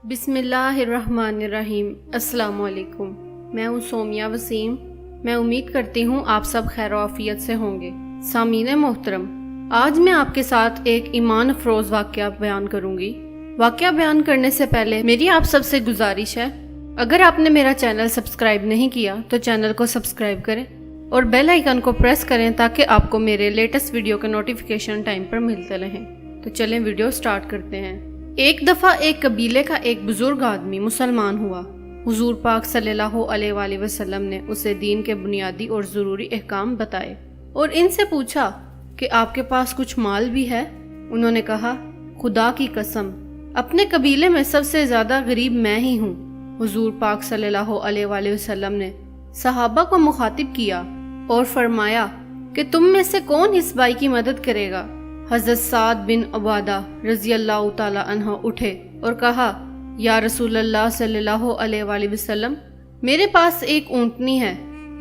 بسم اللہ الرحمن الرحیم۔ السلام علیکم، میں ہوں سومیہ وسیم۔ میں امید کرتی ہوں آپ سب خیر و عافیت سے ہوں گے۔ سامعین محترم، آج میں آپ کے ساتھ ایک ایمان افروز واقعہ بیان کروں گی۔ واقعہ بیان کرنے سے پہلے میری آپ سب سے گزارش ہے، اگر آپ نے میرا چینل سبسکرائب نہیں کیا تو چینل کو سبسکرائب کریں اور بیل آئیکن کو پریس کریں تاکہ آپ کو میرے لیٹسٹ ویڈیو کے نوٹیفیکیشن ٹائم پر ملتے رہیں۔ تو چلیں ویڈیو سٹارٹ کرتے ہیں۔ ایک دفعہ ایک قبیلے کا ایک بزرگ آدمی مسلمان ہوا۔ حضور پاک صلی اللہ علیہ وآلہ وسلم نے اسے دین کے بنیادی اور ضروری احکام بتائے اور ان سے پوچھا کہ آپ کے پاس کچھ مال بھی ہے؟ انہوں نے کہا، خدا کی قسم، اپنے قبیلے میں سب سے زیادہ غریب میں ہی ہوں۔ حضور پاک صلی اللہ علیہ وآلہ وسلم نے صحابہ کو مخاطب کیا اور فرمایا کہ تم میں سے کون اس بھائی کی مدد کرے گا؟ حضرت سعد بن عبادہ رضی اللہ تعالی عنہ اٹھے اور کہا، یا رسول اللہ صلی اللہ علیہ وآلہ وسلم، میرے پاس ایک اونٹنی ہے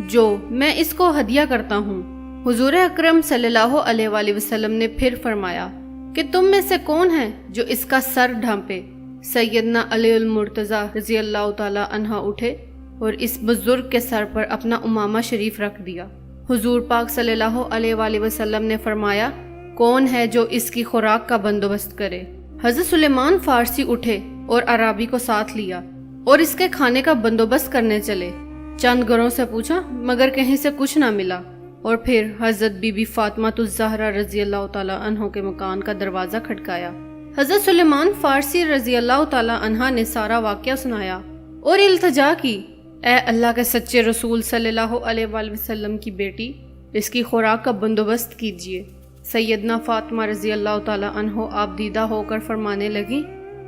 جو میں اس کو ہدیہ کرتا ہوں۔ حضور اکرم صلی اللہ علیہ وآلہ وسلم نے پھر فرمایا کہ تم میں سے کون ہے جو اس کا سر ڈھانپے؟ سیدنا علی المرتضی رضی اللہ تعالی عنہ اٹھے اور اس بزرگ کے سر پر اپنا امامہ شریف رکھ دیا۔ حضور پاک صلی اللہ علیہ وآلہ وسلم نے فرمایا، کون ہے جو اس کی خوراک کا بندوبست کرے؟ حضرت سلیمان فارسی اٹھے اور عرابی کو ساتھ لیا اور اس کے کھانے کا بندوبست کرنے چلے۔ چند گھروں سے پوچھا مگر کہیں سے کچھ نہ ملا، اور پھر حضرت بی بی فاطمہ الزہرا رضی اللہ تعالی عنہ کے مکان کا دروازہ کھٹکایا۔ حضرت سلیمان فارسی رضی اللہ تعالی عنہ نے سارا واقعہ سنایا اور التجا کی، اے اللہ کے سچے رسول صلی اللہ علیہ وآلہ وسلم کی بیٹی، اس کی خوراک کا بندوبست کیجیے۔ سیدنا فاطمہ رضی اللہ تعالی عنہ آپ دیدہ ہو کر فرمانے لگی،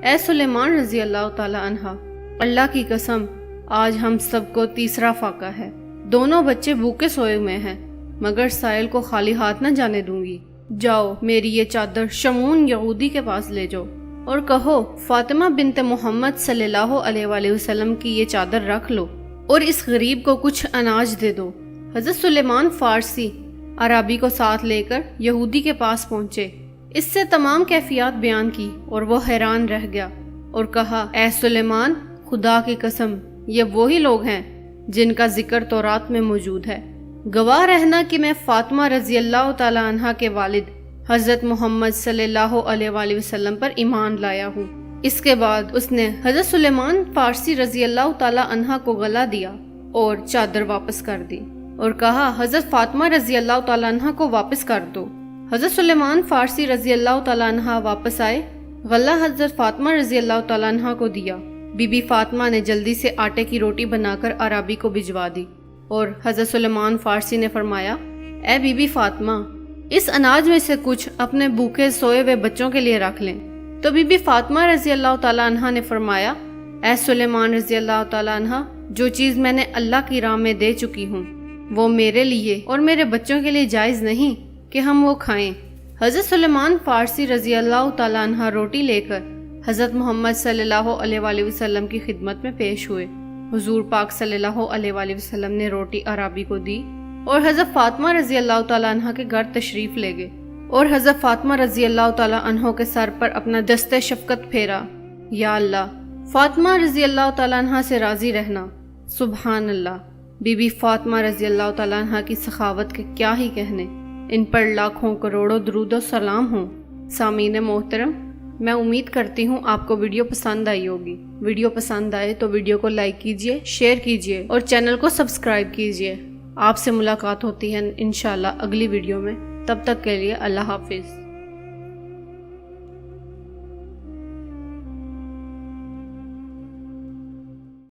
اے سلیمان رضی اللہ تعالی عنہ، اللہ کی قسم، آج ہم سب کو تیسرا فاقہ ہے۔ دونوں بچے بھوکے سوئے ہوئے ہیں، مگر سائل کو خالی ہاتھ نہ جانے دوں گی۔ جاؤ میری یہ چادر شمعون یہودی کے پاس لے جاؤ اور کہو، فاطمہ بنت محمد صلی اللہ علیہ وآلہ وسلم کی یہ چادر رکھ لو اور اس غریب کو کچھ اناج دے دو۔ حضرت سلیمان فارسی عرابی کو ساتھ لے کر یہودی کے پاس پہنچے۔ اس سے تمام کیفیات بیان کی اور وہ حیران رہ گیا اور کہا، اے سلیمان، خدا کی قسم، یہ وہی لوگ ہیں جن کا ذکر تورات میں موجود ہے۔ گواہ رہنا کہ میں فاطمہ رضی اللہ تعالی عنہ کے والد حضرت محمد صلی اللہ علیہ وآلہ وسلم پر ایمان لایا ہوں۔ اس کے بعد اس نے حضرت سلیمان فارسی رضی اللہ تعالی عنہ کو گلا دیا اور چادر واپس کر دی اور کہا، حضرت فاطمہ رضی اللہ تعالیٰ عنہ کو واپس کر دو۔ حضرت سلیمان فارسی رضی اللہ تعالیٰ عنہ واپس آئے، غلہ حضرت فاطمہ رضی اللہ تعالیٰ عنہ کو دیا۔ بی بی فاطمہ نے جلدی سے آٹے کی روٹی بنا کر عرابی کو بھجوا دی اور حضرت سلیمان فارسی نے فرمایا، اے بی بی فاطمہ، اس اناج میں سے کچھ اپنے بھوکے سوئے ہوئے بچوں کے لیے رکھ لیں۔ تو بی بی فاطمہ رضی اللہ تعالیٰ عنہ نے فرمایا، اے سلیمان رضی اللہ تعالیٰ عنہ، جو چیز میں نے اللہ کی راہ میں دے چکی ہوں وہ میرے لیے اور میرے بچوں کے لیے جائز نہیں کہ ہم وہ کھائیں۔ حضرت سلیمان فارسی رضی اللہ تعالیٰ عنہ روٹی لے کر حضرت محمد صلی اللہ علیہ وآلہ وسلم کی خدمت میں پیش ہوئے۔ حضور پاک صلی اللہ علیہ وآلہ وسلم نے روٹی عرابی کو دی اور حضرت فاطمہ رضی اللہ تعالیٰ عنہ کے گھر تشریف لے گئے اور حضرت فاطمہ رضی اللہ تعالیٰ عنہ کے سر پر اپنا دست شفقت پھیرا، یا اللہ، فاطمہ رضی اللہ تعالیٰ عنہ سے راضی رہنا۔ سبحان اللہ، بی بی فاطمہ رضی اللہ تعالیٰ عنہ کی سخاوت کے کیا ہی کہنے، ان پر لاکھوں کروڑوں درود و سلام ہوں۔ سامعین محترم، میں امید کرتی ہوں آپ کو ویڈیو پسند آئی ہوگی۔ ویڈیو پسند آئے تو ویڈیو کو لائک کیجئے، شیئر کیجئے اور چینل کو سبسکرائب کیجئے۔ آپ سے ملاقات ہوتی ہے انشاءاللہ اگلی ویڈیو میں، تب تک کے لیے اللہ حافظ۔